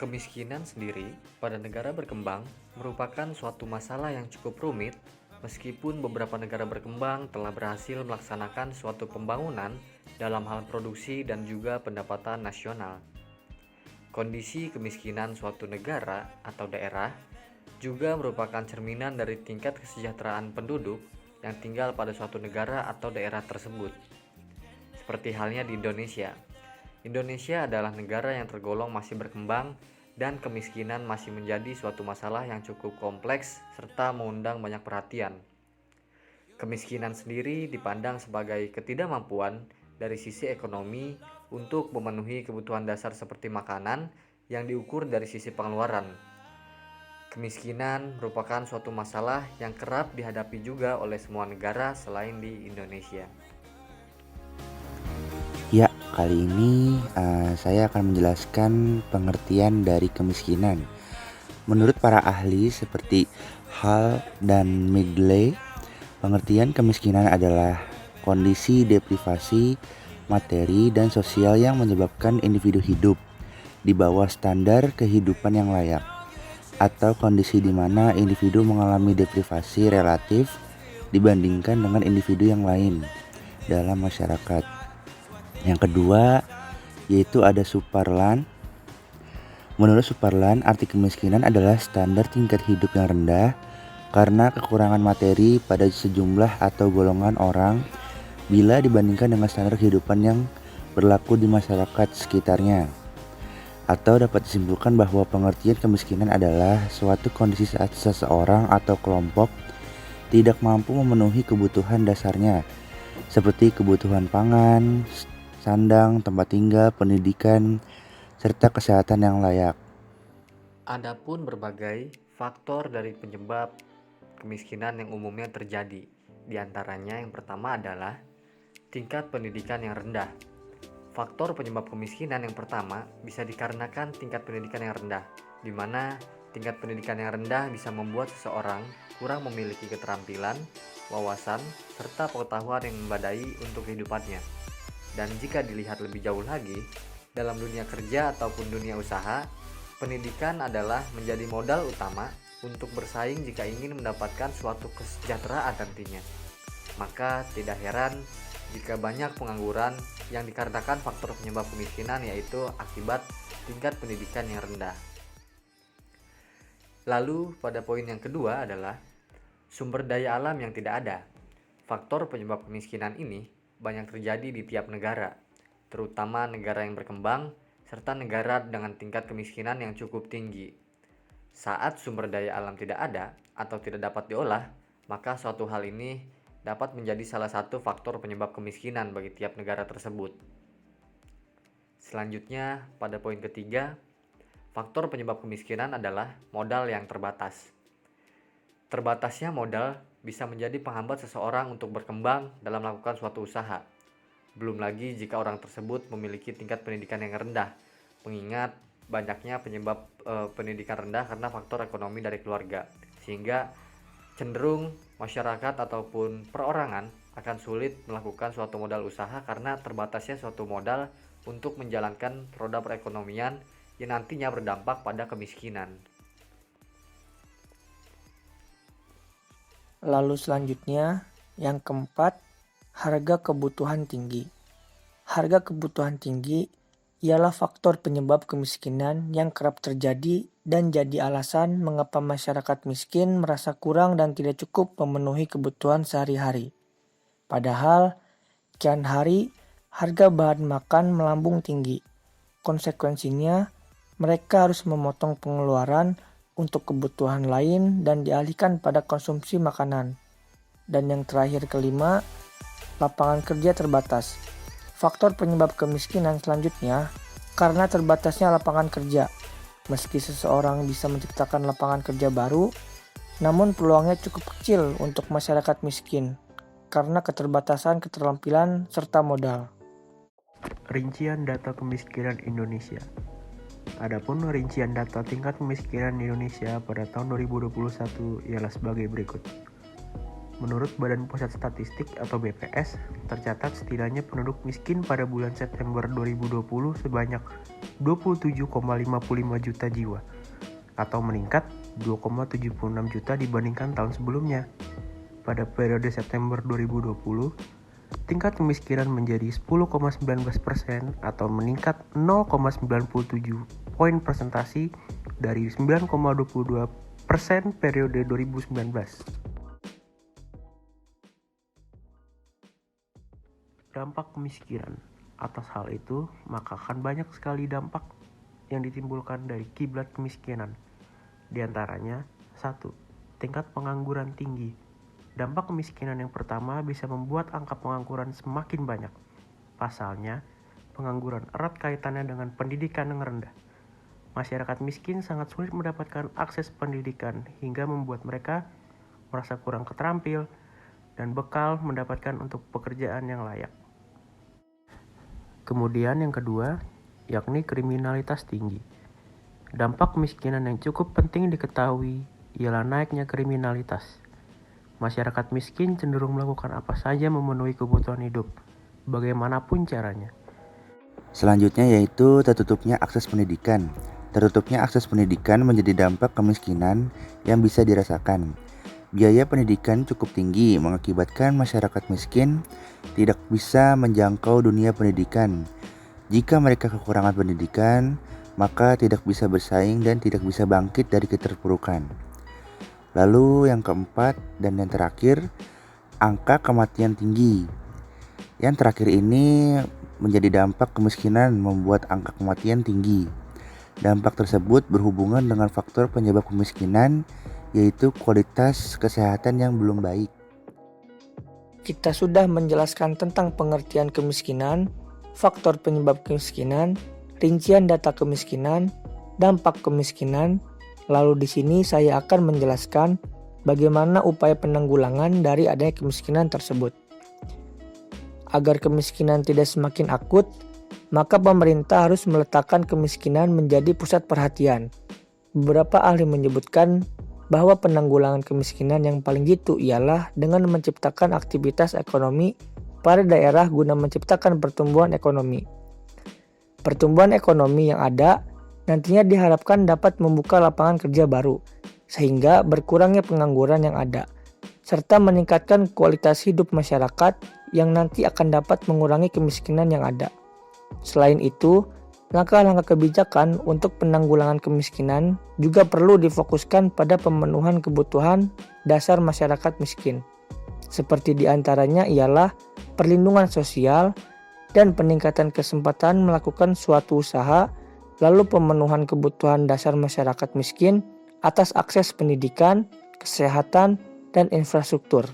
Kemiskinan sendiri pada negara berkembang merupakan suatu masalah yang cukup rumit, meskipun beberapa negara berkembang telah berhasil melaksanakan suatu pembangunan dalam hal produksi dan juga pendapatan nasional. Kondisi kemiskinan suatu negara atau daerah juga merupakan cerminan dari tingkat kesejahteraan penduduk yang tinggal pada suatu negara atau daerah tersebut. Seperti halnya di Indonesia. Indonesia adalah negara yang tergolong masih berkembang dan kemiskinan masih menjadi suatu masalah yang cukup kompleks serta mengundang banyak perhatian. Kemiskinan sendiri dipandang sebagai ketidakmampuan dari sisi ekonomi untuk memenuhi kebutuhan dasar seperti makanan yang diukur dari sisi pengeluaran. Kemiskinan merupakan suatu masalah yang kerap dihadapi juga oleh semua negara selain di Indonesia. Ya, kali ini saya akan menjelaskan pengertian dari kemiskinan. Menurut para ahli seperti Hall dan Midgley, pengertian kemiskinan adalah kondisi deprivasi materi dan sosial yang menyebabkan individu hidup di bawah standar kehidupan yang layak, atau kondisi di mana individu mengalami deprivasi relatif dibandingkan dengan individu yang lain dalam masyarakat. Yang kedua yaitu ada Superland. Menurut Superland, arti kemiskinan adalah standar tingkat hidup yang rendah karena kekurangan materi pada sejumlah atau golongan orang bila dibandingkan dengan standar kehidupan yang berlaku di masyarakat sekitarnya. Atau dapat disimpulkan bahwa pengertian kemiskinan adalah suatu kondisi saat seseorang atau kelompok tidak mampu memenuhi kebutuhan dasarnya seperti kebutuhan pangan, sandang, tempat tinggal, pendidikan, serta kesehatan yang layak. Adapun berbagai faktor dari penyebab kemiskinan yang umumnya terjadi. Di antaranya yang pertama adalah tingkat pendidikan yang rendah. Faktor penyebab kemiskinan yang pertama bisa dikarenakan tingkat pendidikan yang rendah, di mana tingkat pendidikan yang rendah bisa membuat seseorang kurang memiliki keterampilan, wawasan, serta pengetahuan yang memadai untuk kehidupannya. Dan jika dilihat lebih jauh lagi, dalam dunia kerja ataupun dunia usaha, pendidikan adalah menjadi modal utama untuk bersaing jika ingin mendapatkan suatu kesejahteraan nantinya. Maka tidak heran jika banyak pengangguran yang dikarenakan faktor penyebab kemiskinan, yaitu akibat tingkat pendidikan yang rendah. Lalu pada poin yang kedua adalah sumber daya alam yang tidak ada. Faktor penyebab kemiskinan ini banyak terjadi di tiap negara, terutama negara yang berkembang serta negara dengan tingkat kemiskinan yang cukup tinggi. Saat sumber daya alam tidak ada atau tidak dapat diolah, maka suatu hal ini dapat menjadi salah satu faktor penyebab kemiskinan bagi tiap negara tersebut. Selanjutnya, pada poin ketiga, faktor penyebab kemiskinan adalah modal yang terbatas. Terbatasnya modal bisa menjadi penghambat seseorang untuk berkembang dalam melakukan suatu usaha. Belum lagi jika orang tersebut memiliki tingkat pendidikan yang rendah, mengingat banyaknya penyebab pendidikan rendah karena faktor ekonomi dari keluarga, sehingga cenderung masyarakat ataupun perorangan akan sulit melakukan suatu modal usaha karena terbatasnya suatu modal untuk menjalankan roda perekonomian yang nantinya berdampak pada kemiskinan. Lalu selanjutnya, yang keempat, harga kebutuhan tinggi. Harga kebutuhan tinggi ialah faktor penyebab kemiskinan yang kerap terjadi dan jadi alasan mengapa masyarakat miskin merasa kurang dan tidak cukup memenuhi kebutuhan sehari-hari. Padahal, kian hari, harga bahan makan melambung tinggi. Konsekuensinya, mereka harus memotong pengeluaran untuk kebutuhan lain dan dialihkan pada konsumsi makanan. Dan yang terakhir kelima, lapangan kerja terbatas. Faktor penyebab kemiskinan selanjutnya karena terbatasnya lapangan kerja. Meski seseorang bisa menciptakan lapangan kerja baru, namun peluangnya cukup kecil untuk masyarakat miskin karena keterbatasan keterampilan serta modal. Rincian data kemiskinan Indonesia. Adapun rincian data tingkat kemiskinan Indonesia pada tahun 2021 ialah sebagai berikut. Menurut Badan Pusat Statistik atau BPS, tercatat setidaknya penduduk miskin pada bulan September 2020 sebanyak 27,55 juta jiwa, atau meningkat 2,76 juta dibandingkan tahun sebelumnya. Pada periode September 2020, tingkat kemiskinan menjadi 10,19% atau meningkat 0,97 poin persentase dari 9,22% periode 2019. Dampak kemiskinan. Atas hal itu, maka akan banyak sekali dampak yang ditimbulkan dari kiblat kemiskinan. Di antaranya, 1. Tingkat pengangguran tinggi. Dampak kemiskinan yang pertama bisa membuat angka pengangguran semakin banyak. Pasalnya, pengangguran erat kaitannya dengan pendidikan yang rendah. Masyarakat miskin sangat sulit mendapatkan akses pendidikan hingga membuat mereka merasa kurang keterampil dan bekal mendapatkan untuk pekerjaan yang layak. Kemudian yang kedua, yakni kriminalitas tinggi. Dampak kemiskinan yang cukup penting diketahui ialah naiknya kriminalitas. Masyarakat miskin cenderung melakukan apa saja memenuhi kebutuhan hidup, bagaimanapun caranya. Selanjutnya yaitu tertutupnya akses pendidikan. Tertutupnya akses pendidikan menjadi dampak kemiskinan yang bisa dirasakan. Biaya pendidikan cukup tinggi mengakibatkan masyarakat miskin tidak bisa menjangkau dunia pendidikan. Jika mereka kekurangan pendidikan, maka tidak bisa bersaing dan tidak bisa bangkit dari keterpurukan. Lalu yang keempat dan yang terakhir, angka kematian tinggi. Yang terakhir ini menjadi dampak kemiskinan membuat angka kematian tinggi. Dampak tersebut berhubungan dengan faktor penyebab kemiskinan, yaitu kualitas kesehatan yang belum baik. Kita sudah menjelaskan tentang pengertian kemiskinan, faktor penyebab kemiskinan, rincian data kemiskinan, dampak kemiskinan. Lalu di sini saya akan menjelaskan bagaimana upaya penanggulangan dari adanya kemiskinan tersebut. Agar kemiskinan tidak semakin akut, maka pemerintah harus meletakkan kemiskinan menjadi pusat perhatian. Beberapa ahli menyebutkan bahwa penanggulangan kemiskinan yang paling jitu ialah dengan menciptakan aktivitas ekonomi pada daerah guna menciptakan pertumbuhan ekonomi. Pertumbuhan ekonomi yang ada nantinya diharapkan dapat membuka lapangan kerja baru, sehingga berkurangnya pengangguran yang ada, serta meningkatkan kualitas hidup masyarakat yang nanti akan dapat mengurangi kemiskinan yang ada. Selain itu, langkah-langkah kebijakan untuk penanggulangan kemiskinan juga perlu difokuskan pada pemenuhan kebutuhan dasar masyarakat miskin. Seperti diantaranya ialah perlindungan sosial dan peningkatan kesempatan melakukan suatu usaha, lalu pemenuhan kebutuhan dasar masyarakat miskin atas akses pendidikan, kesehatan, dan infrastruktur.